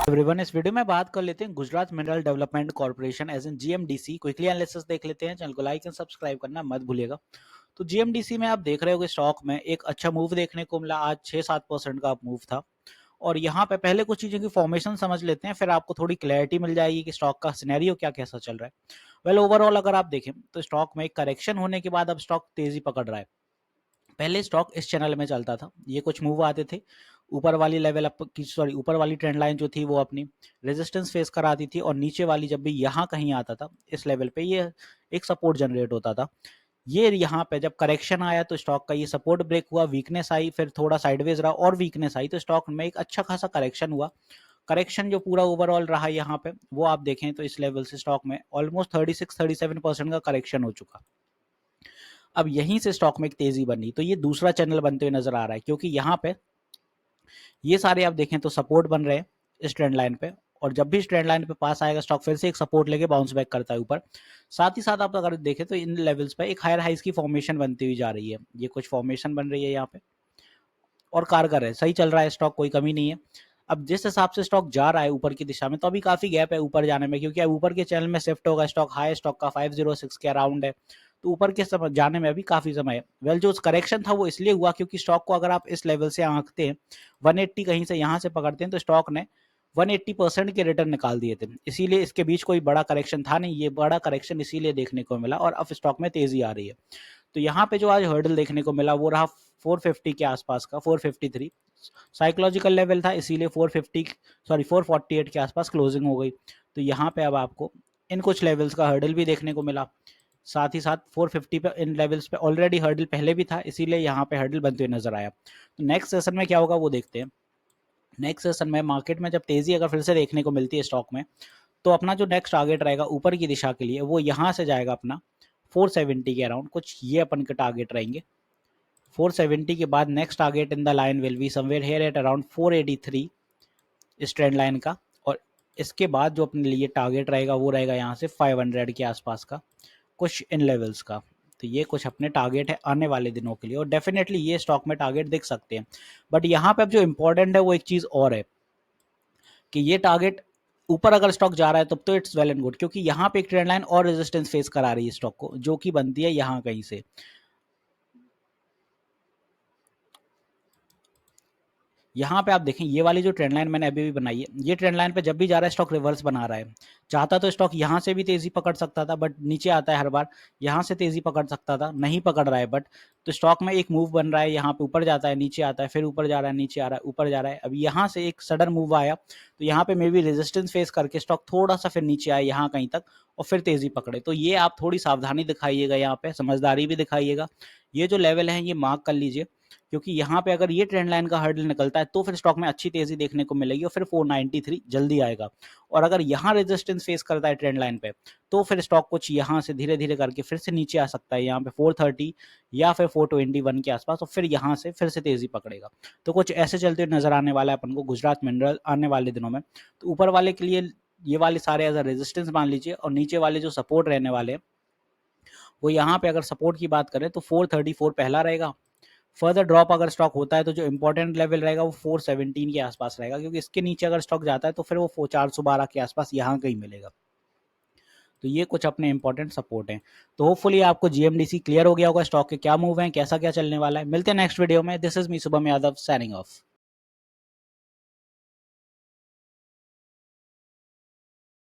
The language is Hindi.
एवरीवन, इस वीडियो में बात कर लेते हैं Gujarat Mineral Development Corporation as an GMDC. Quickly analysis देख लेते हैं। चैनल को लाइक एंड सब्सक्राइब करना मत भूलिएगा। तो जीएमडीसी में आप देख रहे हो कि स्टॉक में एक अच्छा मूव देखने को मिला। आज 6-7% का मूव था। और यहाँ पे पहले कुछ चीजों की फॉर्मेशन समझ लेते हैं, फिर आपको थोड़ी क्लैरिटी मिल जाएगी कि स्टॉक का सिनेरियो क्या कैसा चल रहा है। वेल ओवरऑल अगर आप देखें तो स्टॉक में एक करेक्शन होने के बाद अब स्टॉक तेजी पकड़ रहा है। पहले स्टॉक इस चैनल में चलता था, ये कुछ मूव आते थे, ऊपर वाली लेवल अप की ऊपर वाली ट्रेंड लाइन जो थी वो अपनी रेजिस्टेंस फेस कराती थी, और नीचे वाली जब भी यहाँ कहीं आता था इस लेवल पे ये एक सपोर्ट जनरेट होता था। ये यहाँ पे जब करेक्शन आया तो स्टॉक का ये सपोर्ट ब्रेक हुआ, वीकनेस आई, फिर थोड़ा साइडवेज रहा और वीकनेस आई, तो स्टॉक में एक अच्छा खासा करेक्शन हुआ। करेक्शन जो पूरा ओवरऑल रहा यहाँ पे वो आप देखें तो इस लेवल से स्टॉक में ऑलमोस्ट 36-37% का करेक्शन हो चुका। अब यहीं से स्टॉक में एक तेजी बनी, तो ये दूसरा चैनल बनते हुए नजर आ रहा है, क्योंकि यहाँ पे ये सारे आप देखें तो सपोर्ट बन रहे हैं इस ट्रेंड लाइन पे, और जब भी इस ट्रेंड लाइन पे पास आएगा स्टॉक फिर से एक सपोर्ट लेके बाउंस बैक करता है ऊपर। साथ ही साथ आप अगर देखें तो इन लेवल्स पे एक हायर हाइस की फॉर्मेशन बनती हुई जा रही है। ये कुछ फॉर्मेशन बन रही है यहाँ पे और कारगर है, सही चल रहा है स्टॉक, कोई कमी नहीं है। अब जिस हिसाब से स्टॉक जा रहा है ऊपर की दिशा में, तो अभी काफी गैप है ऊपर जाने में, क्योंकि ऊपर के चैनल में शिफ्ट होगा स्टॉक। हाई स्टॉक का 506 के अराउंड है, तो ऊपर के समय जाने में अभी काफी समय है। वेल जो करेक्शन था वो इसलिए हुआ क्योंकि स्टॉक को अगर आप इस लेवल से आंकते हैं 180 कहीं से यहाँ से पकड़ते हैं, तो स्टॉक ने 180% के रिटर्न निकाल दिए थे। इसीलिए इसके बीच कोई बड़ा करेक्शन था नहीं, ये बड़ा करेक्शन इसीलिए देखने को मिला और अब स्टॉक में तेजी आ रही है। तो यहाँ पे जो आज हर्डल देखने को मिला वो रहा 450 के आसपास का, 453 साइकोलॉजिकल लेवल था, इसीलिए 448 के आसपास क्लोजिंग हो गई। तो यहाँ पे अब आपको इन कुछ लेवल्स का हर्डल भी देखने को मिला। साथ ही साथ 450 पे इन लेवल्स पे ऑलरेडी हर्डल पहले भी था, इसीलिए यहाँ पे हर्डल बनते हुए नजर आया। तो नेक्स्ट सेशन में क्या होगा वो देखते हैं। नेक्स्ट सेशन में मार्केट में जब तेजी अगर फिर से देखने को मिलती है स्टॉक में, तो अपना जो नेक्स्ट टारगेट रहेगा ऊपर की दिशा के लिए वो यहाँ से जाएगा अपना 470 के अराउंड, कुछ ये अपन के टारगेट रहेंगे। 470 के बाद next target in the line will be somewhere here at around 483 इस ट्रेंड लाइन का, और इसके बाद जो अपने लिए टारगेट रहेगा वो रहेगा यहाँ से 500 के आसपास का, कुछ इन लेवल्स का। तो ये कुछ अपने टारगेट है आने वाले दिनों के लिए, और डेफिनेटली ये स्टॉक में टारगेट देख सकते हैं। बट यहाँ पे अब जो इंपॉर्टेंट है वो एक चीज और है कि ये टारगेट ऊपर अगर स्टॉक जा रहा है तब तो इट्स वेल एंड गुड, क्योंकि यहाँ पे एक ट्रेंड लाइन और रेजिस्टेंस फेस करा रही है स्टॉक को, जो कि बनती है यहाँ कहीं से। यहाँ पे आप देखें ये वाली जो ट्रेंड लाइन मैंने अभी भी बनाई है, ये ट्रेंड लाइन पे जब भी जा रहा है स्टॉक रिवर्स बना रहा है। चाहता तो स्टॉक यहाँ से भी तेजी पकड़ सकता था, बट नीचे आता है हर बार, यहाँ से तेजी पकड़ सकता था, नहीं पकड़ रहा है। बट तो स्टॉक में एक मूव बन रहा है, यहाँ पे ऊपर जाता है, नीचे आता है, फिर ऊपर जा रहा है, नीचे आ रहा है, ऊपर जा रहा है। अभी यहाँ से एक सडन मूव आया, तो यहाँ पे मे बी रेजिस्टेंस फेस करके स्टॉक थोड़ा सा फिर नीचे आया यहाँ कहीं तक, और फिर तेजी पकड़े। तो ये आप थोड़ी सावधानी दिखाइएगा, यहाँ पे समझदारी भी दिखाइएगा। ये जो लेवल है ये मार्क कर लीजिए, क्योंकि यहाँ पे अगर ये ट्रेंड लाइन का हर्डल निकलता है तो फिर स्टॉक में अच्छी तेजी देखने को मिलेगी, और फिर 493 जल्दी आएगा। और अगर यहाँ रेजिस्टेंस फेस करता है ट्रेंड लाइन पे, तो फिर स्टॉक कुछ यहाँ से धीरे धीरे करके फिर से नीचे आ सकता है, यहाँ पे 430 या फिर 421 के आसपास, और फिर यहाँ से फिर से तेजी पकड़ेगा। तो कुछ ऐसे चलते हुए नजर आने वाला है अपन को गुजरात मिनरल आने वाले दिनों में। तो ऊपर वाले के लिए ये वाले सारे एज अ रेजिस्टेंस मान लीजिए, और नीचे वाले जो सपोर्ट रहने वाले हैं वो यहाँ पे अगर सपोर्ट की बात करें तो 434 पहला रहेगा। फर्दर ड्रॉप अगर स्टॉक होता है तो जो इंपॉर्टेंट लेवल रहेगा वो 417 के आसपास रहेगा, क्योंकि इसके नीचे अगर स्टॉक जाता है तो फिर वो 412 के आसपास यहाँ कहीं मिलेगा। तो ये कुछ अपने इंपॉर्टेंट सपोर्ट हैं। तो होपफुली आपको जीएमडीसी क्लियर हो गया होगा, स्टॉक के क्या मूव हैं, कैसा क्या चलने वाला है। मिलते हैं नेक्स्ट वीडियो में। This is me Shubham Yadav signing off.